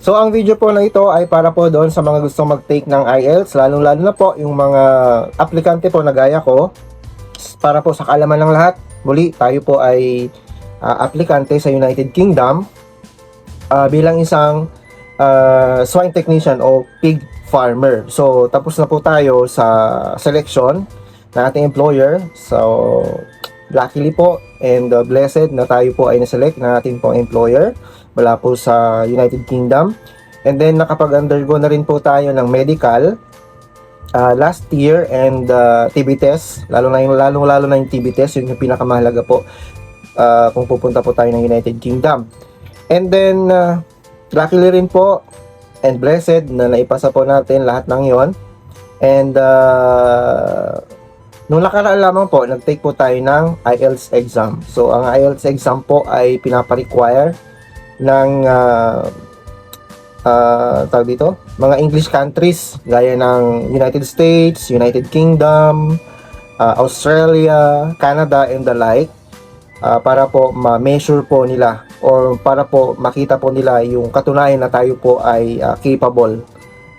So ang video po na ito ay para po doon sa mga gustong mag-take ng IELTS, lalong-lalo na po yung mga aplikante po na gaya ko. Para po sa kaalaman ng lahat, muli tayo po ay aplikante sa United Kingdom bilang isang swine technician o pig farmer. So tapos na po tayo sa selection ng ating employer. So luckily po and blessed na tayo po ay naselect ng ating pong employer wala po sa United Kingdom. And then nakapag-undergo na rin po tayo ng medical last year and TB test, lalo na yung TB test, yun yung pinakamahalaga po kung pupunta po tayo ng United Kingdom. And then luckily rin po and blessed na naipasa po natin lahat ng yon. And nung nakaraan lamang po, nag-take po tayo ng IELTS exam. So ang IELTS exam po ay pinapa-require ng tawag dito, mga English countries gaya ng United States, United Kingdom, Australia, Canada and the like, para po ma-measure po nila or para po makita po nila yung katunayan na tayo po ay capable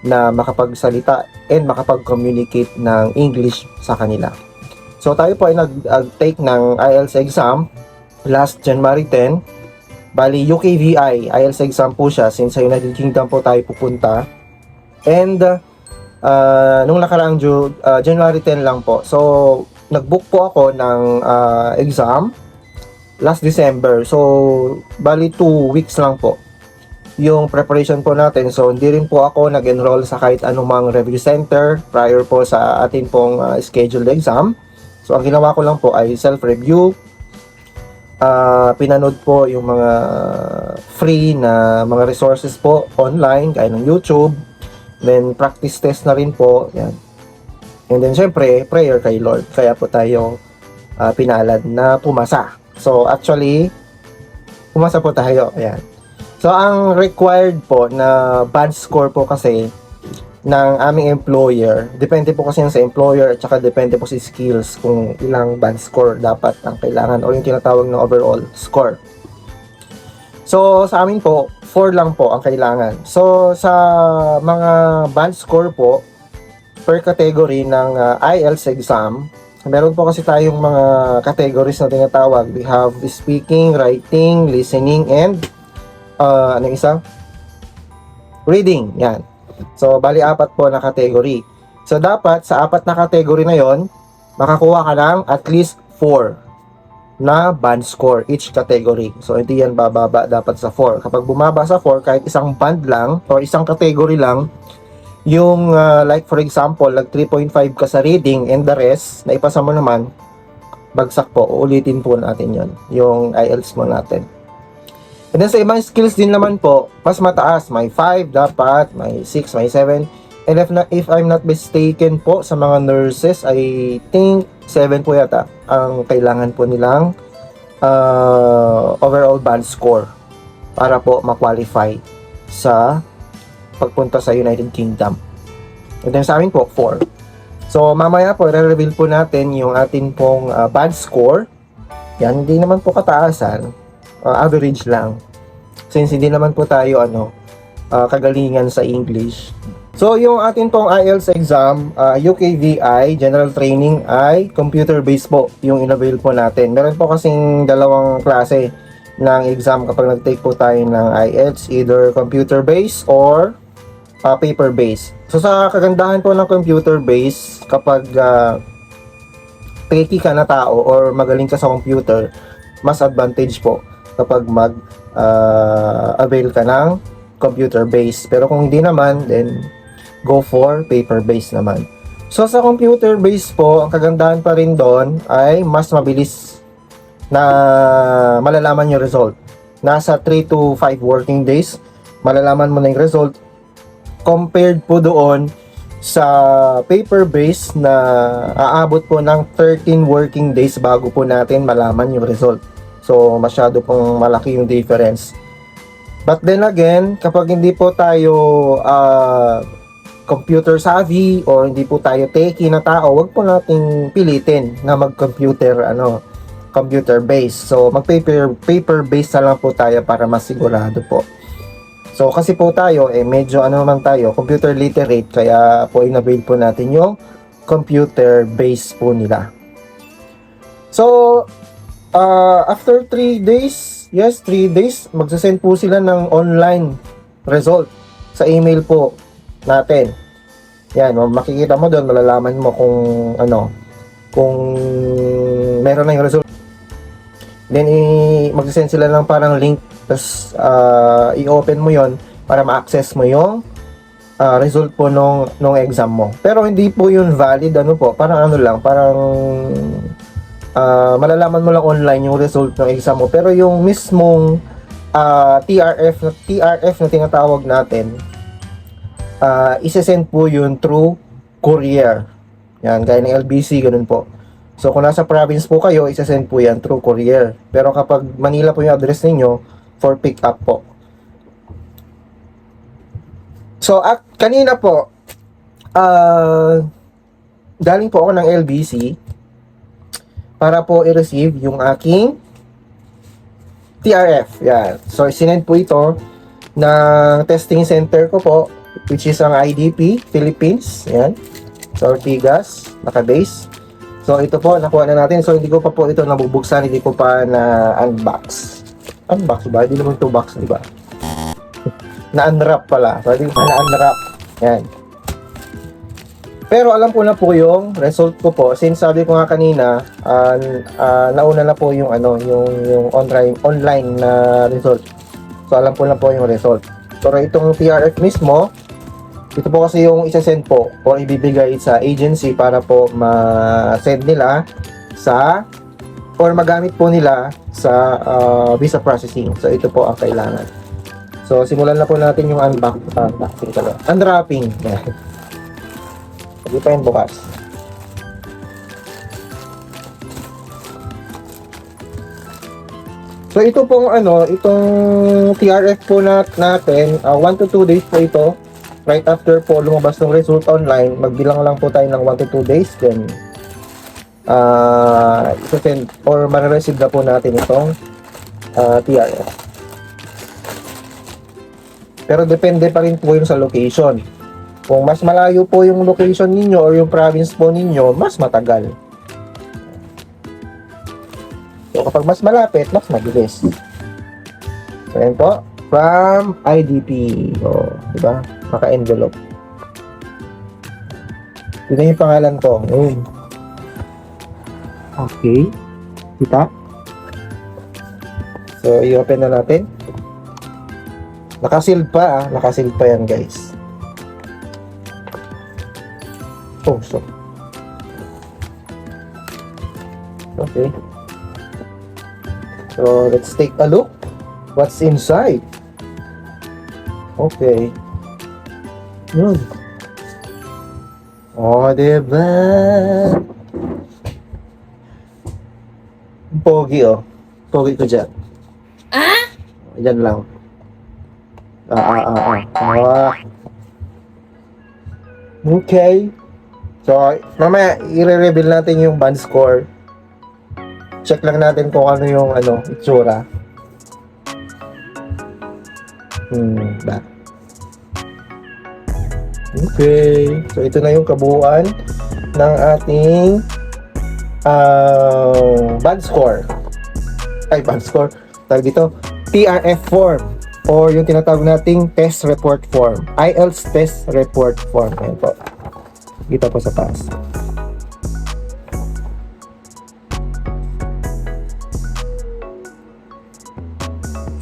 na makapagsalita and makapag-communicate ng English sa kanila. So tayo po ay nag-take ng IELTS exam last January 10. Bali, UKVI, IELTS exam po siya since sa United Kingdom po tayo pupunta. And nung nakaraang January 10 lang po. So, nag-book po ako ng exam last December. So, bali 2 weeks lang po yung preparation po natin. So, hindi rin po ako nag-enroll sa kahit anumang review center prior po sa atin pong scheduled exam. So, ang ginawa ko lang po ay self-review. Pinanood po yung mga free na mga resources po online, gaya ng YouTube. Then, practice test na rin po. Yan. And then, syempre, prayer kay Lord. Kaya po tayo pinalad na pumasa. So, actually, pumasa po tayo. Ayan. So, ang required po na band score po kasi ng aming employer, depende po kasi sa employer at saka depende po sa skills kung ilang band score dapat ang kailangan o yung tinatawag na overall score. So sa amin po 4 lang po ang kailangan. So sa mga band score po per category ng IELTS exam, meron po kasi tayong mga categories na tinatawag. We have speaking, writing, listening and ano isa? Reading. Yan. So, bali 4 po na category. So, dapat sa 4 na category na yon, makakuha ka ng at least 4 na band score each category. So, hindi yan bababa dapat sa 4. Kapag bumaba sa 4, kahit isang band lang or isang category lang, yung like for example, nag 3.5 ka sa reading and the rest, na ipasa mo naman, bagsak po. Uulitin po natin yon, yung IELTS mo natin. And then sa ibang skills din naman po, mas mataas. May 5 dapat, may 6, may 7. And if I'm not mistaken po, sa mga nurses, I think 7 po yata ang kailangan po nilang overall band score para po ma-qualify sa pagpunta sa United Kingdom. And then sa amin po, 4. So mamaya po, re-reveal po natin yung atin pong band score. Yan, hindi naman po kataasan. Average lang since hindi naman po tayo kagalingan sa English. So yung atin pong IELTS exam, UKVI general training ay computer based po yung inavail po natin. Meron po kasing dalawang klase ng exam kapag nag-take po tayo ng IELTS, either computer based or paper based. So sa kagandahan po ng computer based, kapag tricky ka na tao or magaling ka sa computer, mas advantage po kapag avail ka ng computer based. Pero kung hindi naman, then go for paper based naman. So sa computer based po, ang kagandahan pa rin doon ay mas mabilis na malalaman yung result. Nasa 3 to 5 working days malalaman mo na yung result, compared po doon sa paper based na aabot po ng 13 working days bago po natin malaman yung result. So, masyado pong malaki yung difference. But then again, kapag hindi po tayo computer savvy or hindi po tayo techie na tao, wag po nating pilitin na mag-computer computer based. So, mag-paper based na lang po tayo para masigurado po. So kasi po tayo medyo ano naman tayo, computer literate, kaya po inavail po natin yung computer base po nila. So after 3 days, 3 days, magsasend po sila ng online result sa email po natin. Yan, makikita mo doon, malalaman mo kung ano, kung meron na yung result. Then magsasend sila ng parang link, tapos i-open mo yon para ma-access mo yung result po nung exam mo. Pero hindi po yun valid, ano po, parang ano lang, parang malalaman mo lang online yung result ng exam mo. Pero yung mismong TRF na tinatawag natin, isesend po yun through courier. Yan, gaya ng LBC, ganun po. So, kung nasa province po kayo, isesend po yan through courier. Pero kapag Manila po yung address ninyo, for pick up po. So, kanina po, galing po ako ng LBC para po i-receive yung aking TRF. Yan. So, sinend po ito ng testing center ko po, which is ang IDP, Philippines. Yan. So, Ortigas, naka-base. So, ito po, nakuha na natin. So, hindi ko pa po ito nabubuksan, hindi ko pa na-unbox. Unbox ba? Hindi naman ito box, di ba? Na-unwrap pala. So, hindi ko na-unwrap. Yan. Pero alam ko na po yung result ko po. Since sabi ko nga kanina, nauna na po yung yung online na result. So, alam ko na po yung result. Pero itong TRF mismo, ito po kasi yung isa-send po o ibibigay sa agency para po ma-send nila sa or magamit po nila sa visa processing. So, ito po ang kailangan. So, simulan na po natin yung unwrapping. Hindi pa yung bukas. So, ito pong itong TRF po natin, 1 to 2 days po ito. Right after po lumabas ng result online, magbilang lang po tayo ng 1 to 2 days. Then, i-send or ma-receive na po natin itong TRF. Pero depende pa rin po yung sa location. Kung mas malayo po yung location ninyo or yung province po ninyo, mas matagal. So, kapag mas malapit, mas mabilis. So, yan po. From IDP. O, diba? Naka-envelope. Ito yung pangalan ko. Okay. Kita? So, i-open na natin. Nakasil pa, nakasil pa yan, guys. Oh, so. Okay. So, let's take a look. What's inside? Okay. Yun. Oh, diba? Pogi, oh. Pogi ko dyan. Dyan lang. Okay. So, mamaya, i-reveal natin yung band score. Check lang natin kung ano yung itsura. Ba. Okay. So, ito na yung kabuuan ng ating band score. Ay, band score. Tawag dito, TRF form or yung tinatawag nating test report form. IELTS test report form. Ayan po. Kita po sa taas.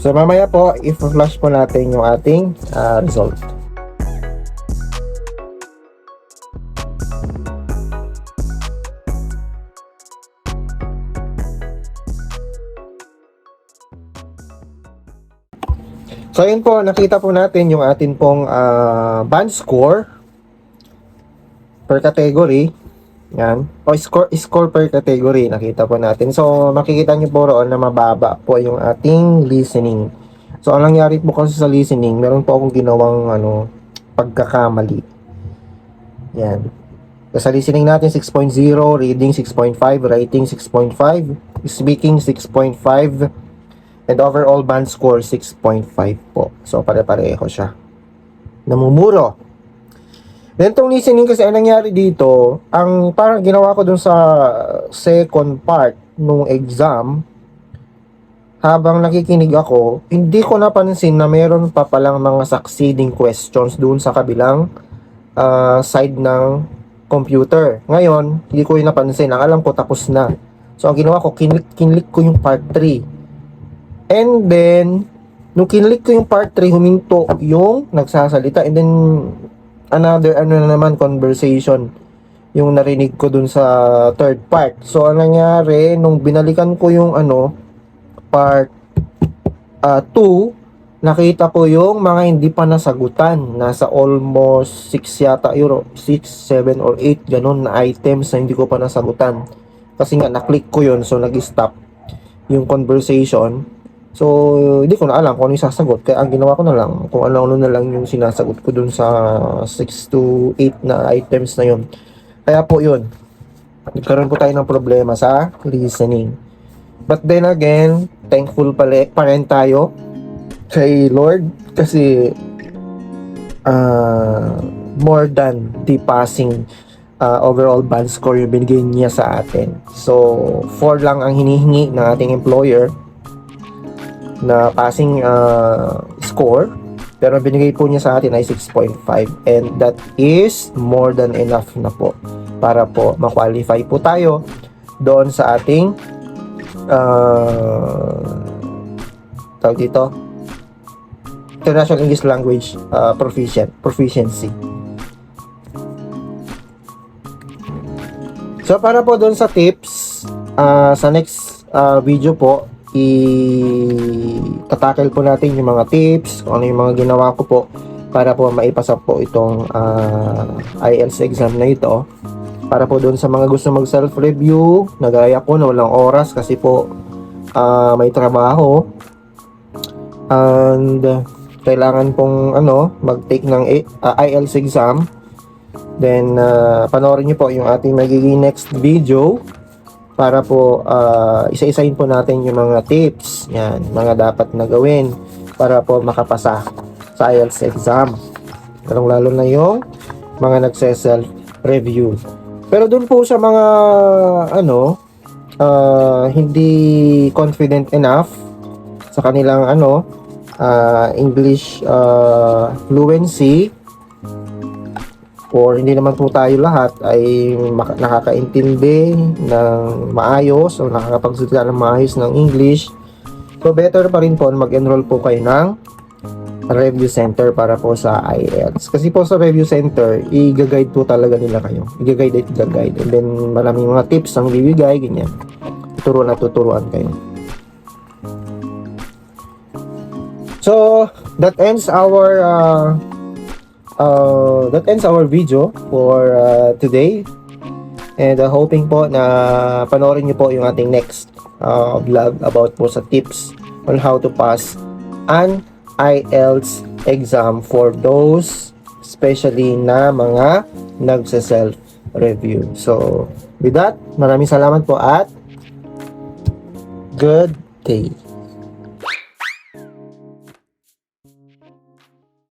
So, mamaya po, i-flash po natin yung ating result. So, ayun po, nakita po natin yung atin pong band score per category. Yan. O score per category, nakita po natin. So, makikita nyo po roon na mababa po yung ating listening. So, ang nangyari po kasi sa listening, meron po akong ginawang pagkakamali. Yan. So, sa listening natin, 6.0, reading 6.5, writing 6.5, speaking 6.5, And overall band score 6.5 po. So pare-pareho siya. Namumuro. Then tong listening kasi, ang nangyari dito, ang parang ginawa ko dun sa second part nung exam, habang nakikinig ako, hindi ko napansin na meron pa palang mga succeeding questions dun sa kabilang side ng computer. Ngayon, hindi ko yung napansin. Ang alam ko, tapos na. So, ang ginawa ko, kinlik ko yung part 3. And then, nung kinlik ko yung part 3, huminto yung nagsasalita. And then, another, na naman, conversation yung narinig ko dun sa third part. So, ang nangyari, nung binalikan ko yung part 2, nakita ko yung mga hindi pa nasagutan. Nasa almost 6 yata, 6, 7, or 8 ganun na items na hindi ko pa nasagutan. Kasi nga, naklik ko yun, so nag-stop yung conversation. So, hindi ko na alam kung ano yung sasagot. Kaya ang ginawa ko na lang, kung ano na lang yung sinasagot ko dun sa 6 to 8 na items na yun. Kaya po yun, nagkaroon po tayo ng problema sa listening. But then again, thankful pa rin tayo kay Lord kasi more than the passing overall band score yung binigay niya sa atin. So 4 lang ang hinihingi ng ating employer na passing score, pero binigay po niya sa atin ay 6.5, and that is more than enough na po para po ma-qualify po tayo doon sa ating tawag dito, International English Language Proficiency. So para po doon sa tips, sa next video po, tatakel po natin yung mga tips, kung ano yung mga ginawa ko po para po maipasa po itong IELTS exam na ito. Para po doon sa mga gusto mag self-review, nagaya ko na walang oras kasi po may trabaho and kailangan pong mag-take ng IELTS exam. Then panoorin niyo po yung ating magiging next video para po isa-isahin po natin yung mga tips, yan, mga dapat na gawin para po makapasa sa IELTS exam. Lalo na yung mga nagse-self-review. Pero dun po sa mga hindi confident enough sa kanilang English fluency, or hindi naman po tayo lahat ay nakakaintindi ng maayos o nakakapagsalita ng maayos ng English, so better pa rin po mag-enroll po kayo ng review center para po sa IELTS. Kasi po sa review center, i-guide po talaga nila kayo. I-guide. And then maraming mga tips ang bibigay, ganyan. Tuturuan kayo. So, that ends our video for today. And hoping po na panoorin niyo po yung ating next vlog about po sa tips on how to pass an IELTS exam for those especially na mga nagse-self-review. So, with that, maraming salamat po at good day.